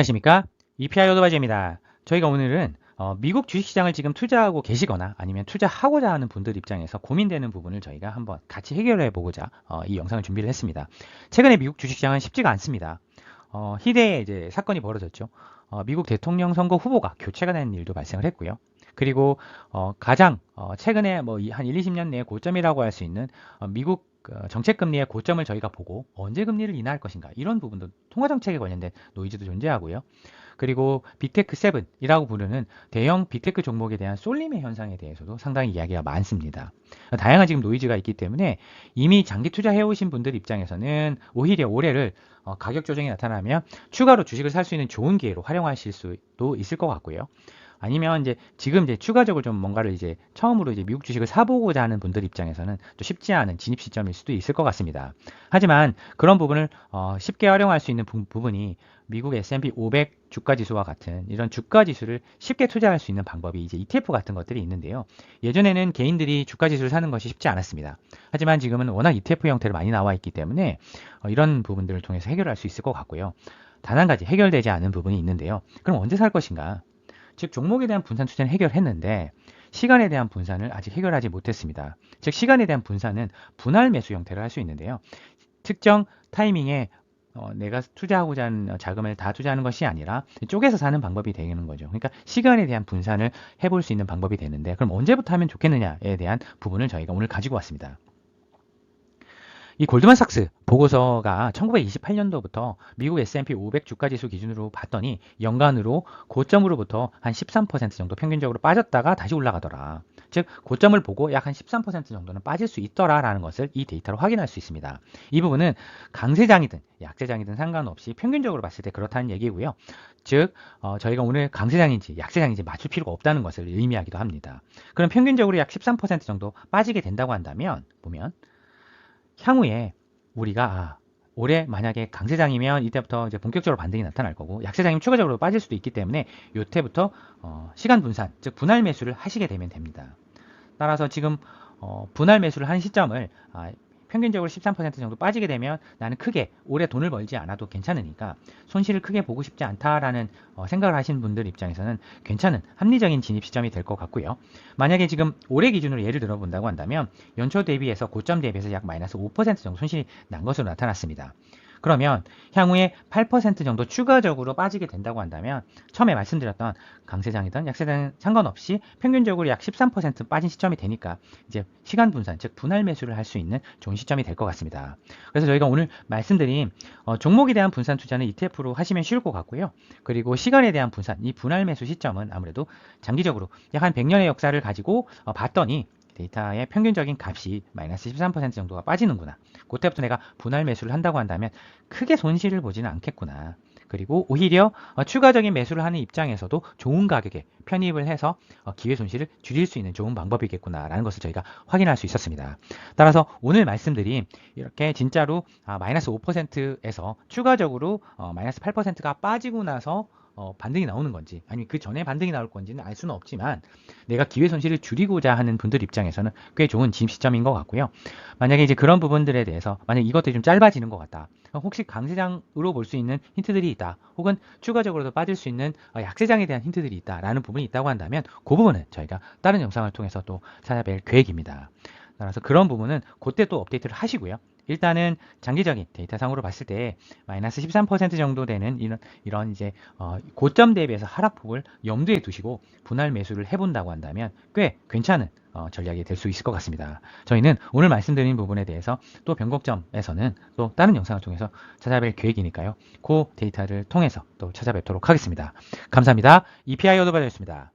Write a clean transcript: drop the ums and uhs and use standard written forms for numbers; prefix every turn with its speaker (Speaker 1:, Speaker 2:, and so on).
Speaker 1: 안녕하십니까? EPI 오토바이입니다. 저희가 오늘은 미국 주식시장을 지금 투자하고 계시거나 아니면 투자하고자 하는 분들 입장에서 고민되는 부분을 저희가 한번 같이 해결해 보고자 이 영상을 준비를 했습니다. 최근에 미국 주식시장은 쉽지가 않습니다. 희대의 이제 사건이 벌어졌죠. 미국 대통령 선거 후보가 교체가 되는 일도 발생을 했고요. 그리고 가장 최근에 뭐 한 1, 20년 내에 고점이라고 할 수 있는 미국 정책 금리의 고점을 저희가 보고 언제 금리를 인하할 것인가 이런 부분도 통화 정책에 관련된 노이즈도 존재하고요. 그리고 빅테크 7이라고 부르는 대형 빅테크 종목에 대한 쏠림의 현상에 대해서도 상당히 이야기가 많습니다. 다양한 지금 노이즈가 있기 때문에 이미 장기 투자해 오신 분들 입장에서는 오히려 올해를 가격 조정이 나타나면 추가로 주식을 살 수 있는 좋은 기회로 활용하실 수도 있을 것 같고요. 아니면 이제 지금 이제 추가적으로 좀 뭔가를 이제 처음으로 이제 미국 주식을 사보고자 하는 분들 입장에서는 또 쉽지 않은 진입 시점일 수도 있을 것 같습니다. 하지만 그런 부분을 쉽게 활용할 수 있는 부분이 미국 S&P 500 주가 지수와 같은 이런 주가 지수를 쉽게 투자할 수 있는 방법이 이제 ETF 같은 것들이 있는데요. 예전에는 개인들이 주가 지수를 사는 것이 쉽지 않았습니다. 하지만 지금은 워낙 ETF 형태로 많이 나와 있기 때문에 이런 부분들을 통해서 해결할 수 있을 것 같고요. 단 한 가지 해결되지 않은 부분이 있는데요. 그럼 언제 살 것인가? 즉 종목에 대한 분산 투자는 해결했는데 시간에 대한 분산을 아직 해결하지 못했습니다. 즉 시간에 대한 분산은 분할 매수 형태를 할 수 있는데요. 특정 타이밍에 내가 투자하고자 하는 자금을 다 투자하는 것이 아니라 쪼개서 사는 방법이 되는 거죠. 그러니까 시간에 대한 분산을 해볼 수 있는 방법이 되는데 그럼 언제부터 하면 좋겠느냐에 대한 부분을 저희가 오늘 가지고 왔습니다. 이 골드만삭스 보고서가 1928년도부터 미국 S&P 500 주가지수 기준으로 봤더니 연간으로 고점으로부터 한 13% 정도 평균적으로 빠졌다가 다시 올라가더라. 즉 고점을 보고 약 한 13% 정도는 빠질 수 있더라라는 것을 이 데이터로 확인할 수 있습니다. 이 부분은 강세장이든 약세장이든 상관없이 평균적으로 봤을 때 그렇다는 얘기고요. 즉 저희가 오늘 강세장인지 약세장인지 맞출 필요가 없다는 것을 의미하기도 합니다. 그럼 평균적으로 약 13% 정도 빠지게 된다고 한다면 보면 향후에 우리가 올해 만약에 강세장이면 이때부터 이제 본격적으로 반등이 나타날 거고 약세장이면 추가적으로 빠질 수도 있기 때문에 이때부터 시간 분산, 즉 분할 매수를 하시게 되면 됩니다. 따라서 지금 분할 매수를 한 시점을 평균적으로 13% 정도 빠지게 되면 나는 크게 올해 돈을 벌지 않아도 괜찮으니까 손실을 크게 보고 싶지 않다라는 생각을 하시는 분들 입장에서는 괜찮은 합리적인 진입 시점이 될 것 같고요. 만약에 지금 올해 기준으로 예를 들어 본다고 한다면 연초 대비해서 고점 대비해서 약 마이너스 5% 정도 손실이 난 것으로 나타났습니다. 그러면 향후에 8% 정도 추가적으로 빠지게 된다고 한다면 처음에 말씀드렸던 강세장이든 약세장 상관없이 평균적으로 약 13% 빠진 시점이 되니까 이제 시간 분산, 즉 분할 매수를 할 수 있는 좋은 시점이 될 것 같습니다. 그래서 저희가 오늘 말씀드린 종목에 대한 분산 투자는 ETF로 하시면 쉬울 것 같고요. 그리고 시간에 대한 분산, 이 분할 매수 시점은 아무래도 장기적으로 약 한 100년의 역사를 가지고 봤더니 데이터의 평균적인 값이 마이너스 13% 정도가 빠지는구나. 그때부터 내가 분할 매수를 한다고 한다면 크게 손실을 보지는 않겠구나. 그리고 오히려 추가적인 매수를 하는 입장에서도 좋은 가격에 편입을 해서 기회 손실을 줄일 수 있는 좋은 방법이겠구나라는 것을 저희가 확인할 수 있었습니다. 따라서 오늘 말씀드린 이렇게 진짜로 마이너스 5%에서 추가적으로 마이너스 8%가 빠지고 나서 반등이 나오는 건지 아니면 그 전에 반등이 나올 건지는 알 수는 없지만 내가 기회 손실을 줄이고자 하는 분들 입장에서는 꽤 좋은 진입 시점인 것 같고요. 만약에 이제 그런 부분들에 대해서 만약 이것들이 좀 짧아지는 것 같다. 혹시 강세장으로 볼 수 있는 힌트들이 있다. 혹은 추가적으로도 빠질 수 있는 약세장에 대한 힌트들이 있다라는 부분이 있다고 한다면 그 부분은 저희가 다른 영상을 통해서 또 찾아뵐 계획입니다. 따라서 그런 부분은 그때 또 업데이트를 하시고요. 일단은 장기적인 데이터상으로 봤을 때 마이너스 13% 정도 되는 이런 이제 고점 대비해서 하락폭을 염두에 두시고 분할 매수를 해본다고 한다면 꽤 괜찮은 전략이 될 수 있을 것 같습니다. 저희는 오늘 말씀드린 부분에 대해서 또 변곡점에서는 또 다른 영상을 통해서 찾아뵐 계획이니까요. 그 데이터를 통해서 또 찾아뵙도록 하겠습니다. 감사합니다. EPI 오더바이였습니다.